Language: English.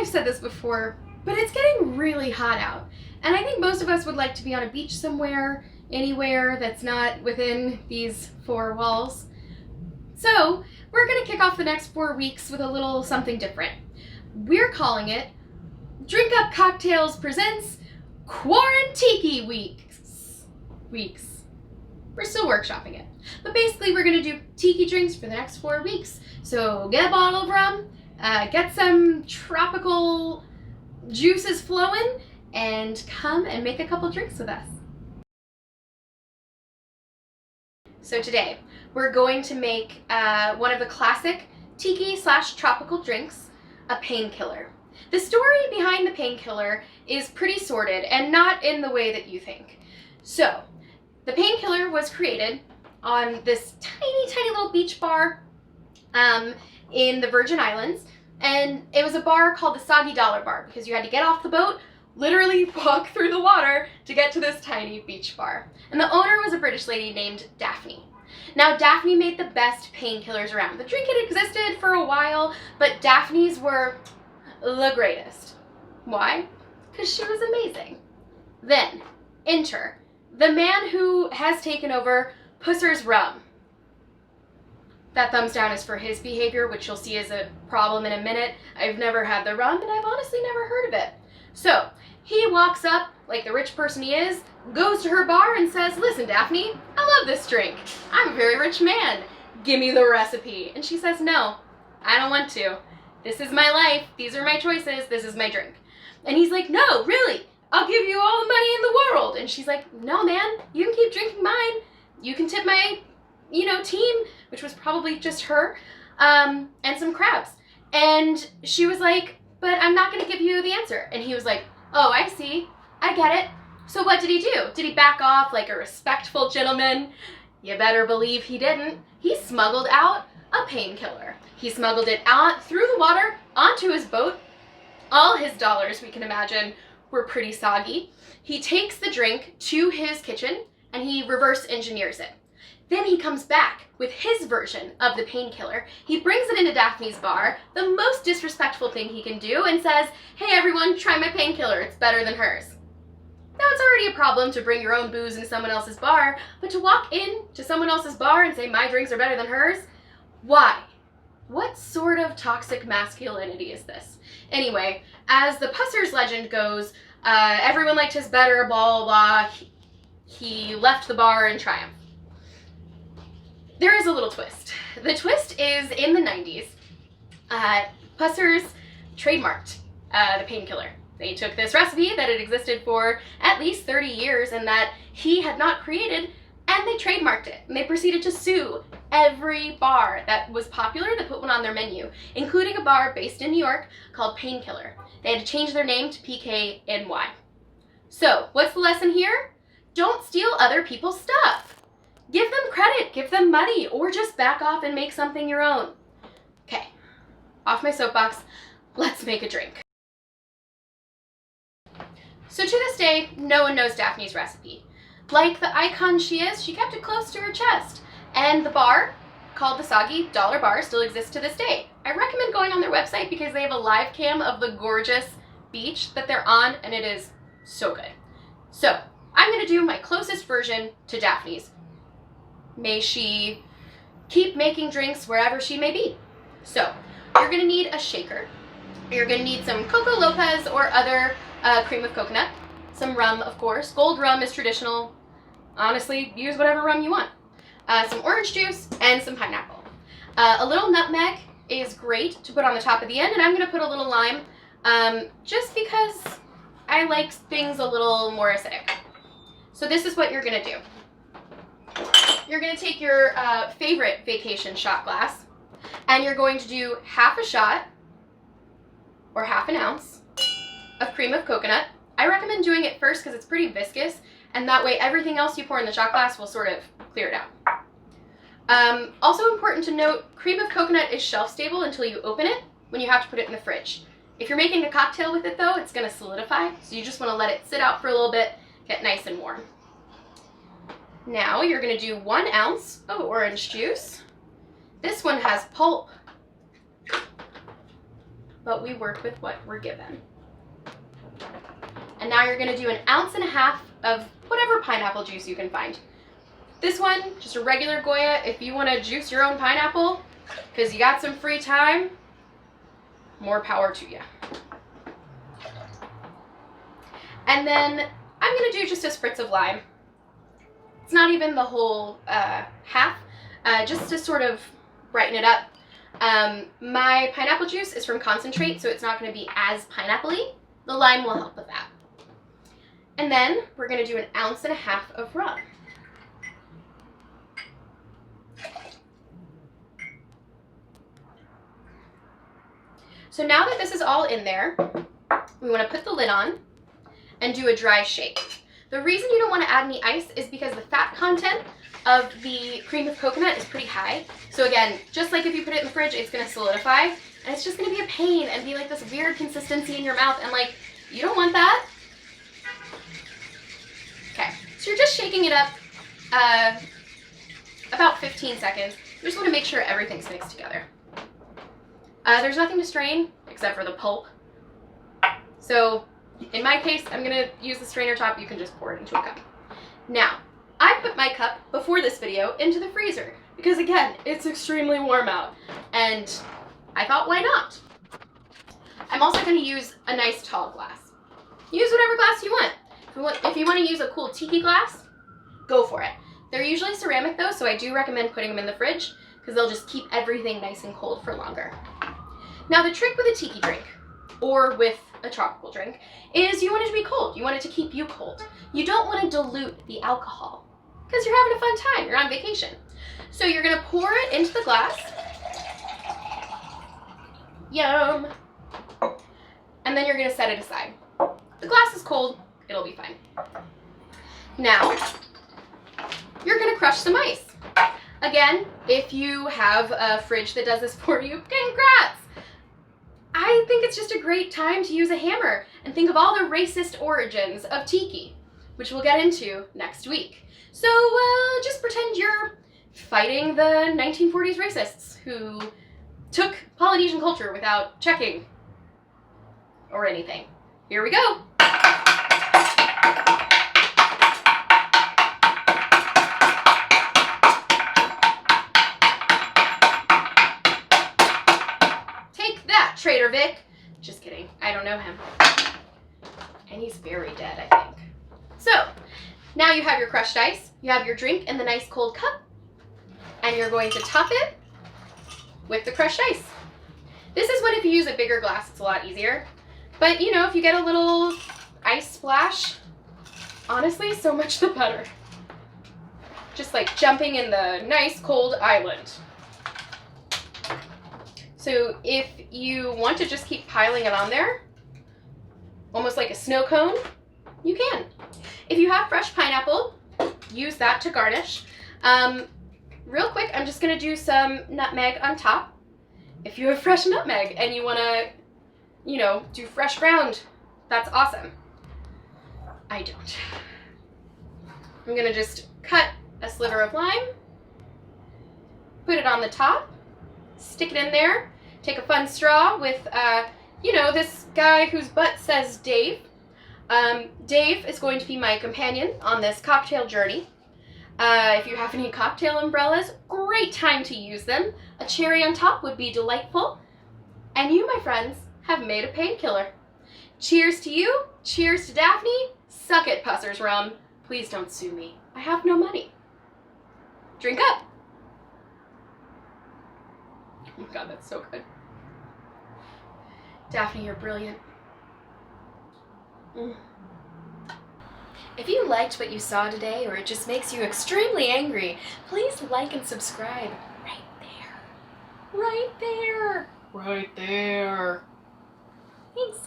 I've said this before, but it's getting really hot out. And I think most of us would like to be on a beach somewhere, anywhere that's not within these four walls. So we're gonna kick off the next 4 weeks with a little something different. We're calling it Drink Up Cocktails presents Quarantiki Weeks. We're still workshopping it. But basically we're gonna do tiki drinks for the next 4 weeks. So get a bottle of rum, get some tropical juices flowing, and come and make a couple drinks with us. So today we're going to make one of the classic tiki/tropical drinks, a painkiller. The story behind the painkiller is pretty sordid and not in the way that you think. So the painkiller was created on this tiny little beach bar in the Virgin Islands, and it was a bar called the Soggy Dollar Bar because you had to get off the boat, literally walk through the water to get to this tiny beach bar. And the owner was a British lady named Daphne. Now Daphne made the best painkillers around. The drink had existed for a while, but Daphne's were the greatest. Why? Because she was amazing. Then enter the man who has taken over Pusser's Rum. That thumbs down is for his behavior, which you'll see is a problem in a minute. I've never had the rum, and I've honestly never heard of it. So he walks up, like the rich person he is, goes to her bar and says, "Listen, Daphne, I love this drink. I'm a very rich man. Give me the recipe." And she says, "No, I don't want to. This is my life. These are my choices. This is my drink." And he's like, "No, really, I'll give you all the money in the world." And she's like, "No, man, you can keep drinking mine. You can tip my, team," which was probably just her, and some crabs. And she was like, "But I'm not going to give you the answer." And he was like, "Oh, I see. I get it." So what did he do? Did he back off like a respectful gentleman? You better believe he didn't. He smuggled out a painkiller. He smuggled it out through the water onto his boat. All his dollars, we can imagine, were pretty soggy. He takes the drink to his kitchen and he reverse engineers it. Then he comes back with his version of the painkiller. He brings it into Daphne's bar, the most disrespectful thing he can do, and says, "Hey everyone, try my painkiller, it's better than hers." Now it's already a problem to bring your own booze into someone else's bar, but to walk in to someone else's bar and say my drinks are better than hers? Why? What sort of toxic masculinity is this? Anyway, as the Pusser's legend goes, everyone liked his better, blah, blah, blah. He left the bar in triumph. There is a little twist. The twist is in the 90s, Pusser's trademarked the painkiller. They took this recipe that had existed for at least 30 years and that he had not created, and they trademarked it. And they proceeded to sue every bar that was popular that put one on their menu, including a bar based in New York called Painkiller. They had to change their name to PKNY. So, what's the lesson here? Don't steal other people's stuff. Give them credit, give them money, or just back off and make something your own. Okay, off my soapbox, let's make a drink. So to this day, no one knows Daphne's recipe. Like the icon she is, she kept it close to her chest. And the bar, called the Soggy Dollar Bar, still exists to this day. I recommend going on their website because they have a live cam of the gorgeous beach that they're on, and it is so good. So, I'm gonna do my closest version to Daphne's. May she keep making drinks wherever she may be. So, you're gonna need a shaker. You're gonna need some Coco Lopez or other cream of coconut. Some rum, of course. Gold rum is traditional. Honestly, use whatever rum you want. Some orange juice and some pineapple. A little nutmeg is great to put on the top of the end, and I'm gonna put a little lime just because I like things a little more acidic. So this is what you're gonna do. You're gonna take your favorite vacation shot glass, and you're going to do half a shot or half an ounce of cream of coconut. I recommend doing it first because it's pretty viscous, and that way everything else you pour in the shot glass will sort of clear it out. Also important to note, cream of coconut is shelf stable until you open it when you have to put it in the fridge. If you're making a cocktail with it though, it's gonna solidify, so you just wanna let it sit out for a little bit, get nice and warm. Now you're gonna do 1 ounce of orange juice. This one has pulp. but we work with what we're given. And now you're gonna do 1.5 ounces of whatever pineapple juice you can find. This one, just a regular Goya. If you wanna juice your own pineapple, because you got some free time, more power to you. And then I'm gonna do just a spritz of lime. It's not even the whole half, just to sort of brighten it up. My pineapple juice is from concentrate, so it's not gonna be as pineapple-y. The lime will help with that. And then we're gonna do 1.5 ounces of rum. So now that this is all in there, we want to put the lid on and do a dry shake. The reason you don't want to add any ice is because the fat content of the cream of coconut is pretty high. So again, just like if you put it in the fridge, it's going to solidify, and it's just going to be a pain and be like this weird consistency in your mouth, and like, you don't want that. Okay, so you're just shaking it up about 15 seconds. You just want to make sure everything's mixed together. There's nothing to strain except for the pulp. So in my case, I'm gonna use the strainer top. You can just pour it into a cup. Now, I put my cup before this video into the freezer because again, it's extremely warm out and I thought, why not? I'm also gonna use a nice tall glass. Use whatever glass you want. If you want to use a cool tiki glass, go for it. They're usually ceramic though, so I do recommend putting them in the fridge because they'll just keep everything nice and cold for longer. Now the trick with a tiki drink, or with a tropical drink, is you want it to be cold. You want it to keep you cold. You don't want to dilute the alcohol because you're having a fun time. You're on vacation. So you're going to pour it into the glass. Yum. And then you're going to set it aside. The glass is cold. It'll be fine. Now, you're going to crush some ice. Again, if you have a fridge that does this for you, congrats! I think it's just a great time to use a hammer and think of all the racist origins of tiki, which we'll get into next week. So just pretend you're fighting the 1940s racists who took Polynesian culture without checking or anything. Here we go. Trader Vic. Just kidding. I don't know him. And he's very dead, I think. So, now you have your crushed ice, you have your drink in the nice cold cup, and you're going to top it with the crushed ice. This is when if you use a bigger glass, it's a lot easier. But, you know, if you get a little ice splash, honestly, so much the better. Just like jumping in the nice cold island. So if you want to just keep piling it on there, almost like a snow cone, you can. If you have fresh pineapple, use that to garnish. Real quick, I'm just gonna do some nutmeg on top. If you have fresh nutmeg and you wanna, you know, do fresh ground, that's awesome. I don't. I'm gonna just cut a sliver of lime, put it on the top, stick it in there, take a fun straw with, you know, this guy whose butt says Dave. Dave is going to be my companion on this cocktail journey. If you have any cocktail umbrellas, great time to use them. A cherry on top would be delightful. And you, my friends, have made a painkiller. Cheers to you, cheers to Daphne, suck it, Pusser's Rum. Please don't sue me. I have no money. Drink up. Oh my god, that's so good. Daphne, you're brilliant. If you liked what you saw today, or it just makes you extremely angry, please like and subscribe right there. Right there. Right there. Thanks.